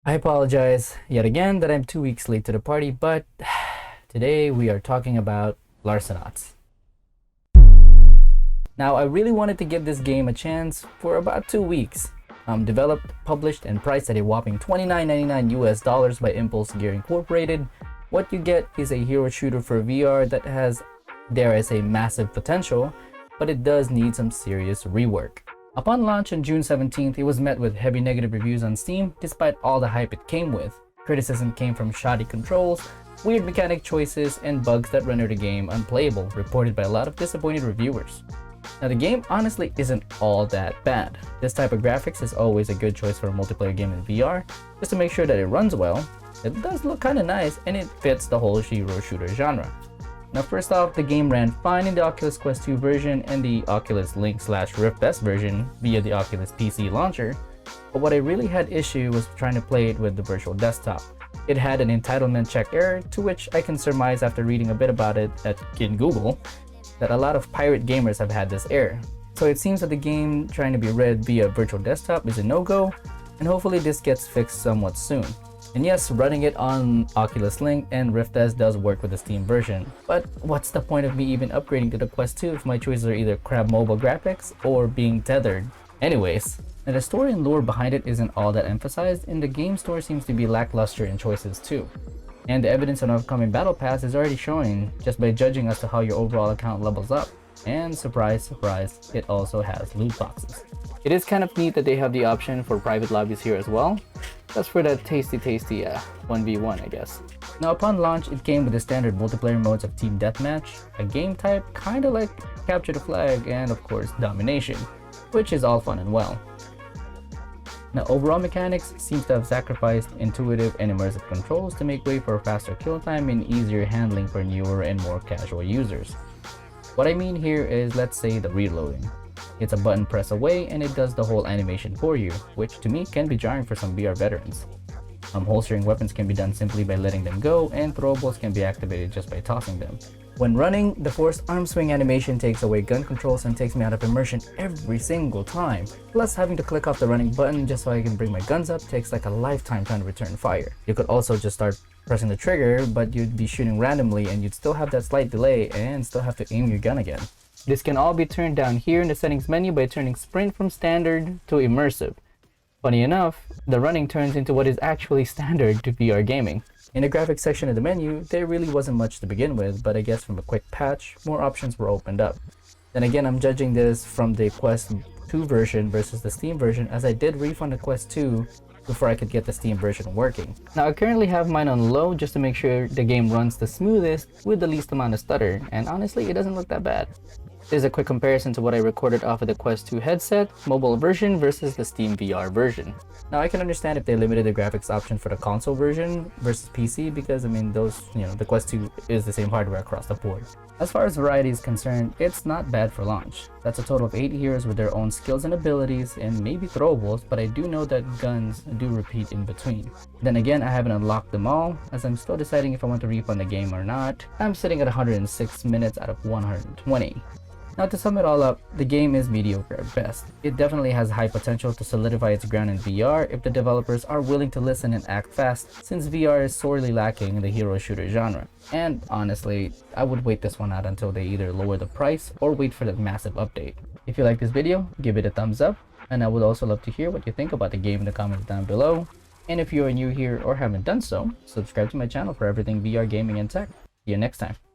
I apologize yet again that I'm 2 weeks late to the party, but today we are talking about Larcenauts. Now, I really wanted to give this game a chance for about 2 weeks. Developed, published, and priced at a whopping $29.99 US by Impulse Gear Incorporated. What you get is a hero shooter for VR that has, dare I say, massive potential, but it does need some serious rework. Upon launch on June 17th, it was met with heavy negative reviews on Steam despite all the hype it came with. Criticism came from shoddy controls, weird mechanic choices, and bugs that render the game unplayable, reported by a lot of disappointed reviewers. Now, the game honestly isn't all that bad. This type of graphics is always a good choice for a multiplayer game in VR, just to make sure that it runs well. It does look kinda nice, and it fits the whole hero shooter genre. Now, first off, the game ran fine in the Oculus Quest 2 version and the Oculus Link/Rift S version via the Oculus PC launcher, but what I really had issue was trying to play it with the virtual desktop. It had an entitlement check error, to which I can surmise after reading a bit about it in Google, that a lot of pirate gamers have had this error. So it seems that the game trying to be read via virtual desktop is a no-go, and hopefully this gets fixed somewhat soon. And yes, running it on Oculus Link and Rift S does work with the Steam version, but what's the point of me even upgrading to the Quest 2 if my choices are either crap mobile graphics or being tethered? Anyways, now the story and lore behind it isn't all that emphasized, and the game story seems to be lackluster in choices too. And the evidence on upcoming battle pass is already showing just by judging as to how your overall account levels up. And surprise, surprise, it also has loot boxes. It is kind of neat that they have the option for private lobbies here as well. That's for that tasty 1v1, I guess. Now, upon launch, it came with the standard multiplayer modes of Team Deathmatch, a game type kinda like Capture the Flag, and of course Domination, which is all fun and well. Now, overall mechanics seems to have sacrificed intuitive and immersive controls to make way for faster kill time and easier handling for newer and more casual users. What I mean here is, let's say, the reloading. It's a button press away and it does the whole animation for you, which to me can be jarring for some VR veterans. Holstering weapons can be done simply by letting them go, and throwables can be activated just by tossing them. When running, the forced arm swing animation takes away gun controls and takes me out of immersion every single time. Plus, having to click off the running button just so I can bring my guns up takes like a lifetime trying to return fire. You could also just start pressing the trigger, but you'd be shooting randomly and you'd still have that slight delay and still have to aim your gun again. This can all be turned down here in the settings menu by turning sprint from standard to immersive. Funny enough, the running turns into what is actually standard to VR gaming. In the graphics section of the menu, there really wasn't much to begin with, but I guess from a quick patch, more options were opened up. Then again, I'm judging this from the Quest 2 version versus the Steam version, as I did refund the Quest 2 before I could get the Steam version working. Now, I currently have mine on low just to make sure the game runs the smoothest with the least amount of stutter, and honestly, it doesn't look that bad. Here's a quick comparison to what I recorded off of the Quest 2 headset, mobile version versus the Steam VR version. Now, I can understand if they limited the graphics option for the console version versus PC, because I mean the Quest 2 is the same hardware across the board. As far as variety is concerned, it's not bad for launch. That's a total of 8 heroes with their own skills and abilities, and maybe throwables, but I do know that guns do repeat in between. Then again, I haven't unlocked them all, as I'm still deciding if I want to refund the game or not. I'm sitting at 106 minutes out of 120. Now, to sum it all up, the game is mediocre at best. It definitely has high potential to solidify its ground in VR if the developers are willing to listen and act fast, since VR is sorely lacking in the hero shooter genre. And honestly, I would wait this one out until they either lower the price or wait for the massive update. If you like this video, give it a thumbs up, and I would also love to hear what you think about the game in the comments down below. And if you are new here or haven't done so, subscribe to my channel for everything VR gaming and tech. See you next time.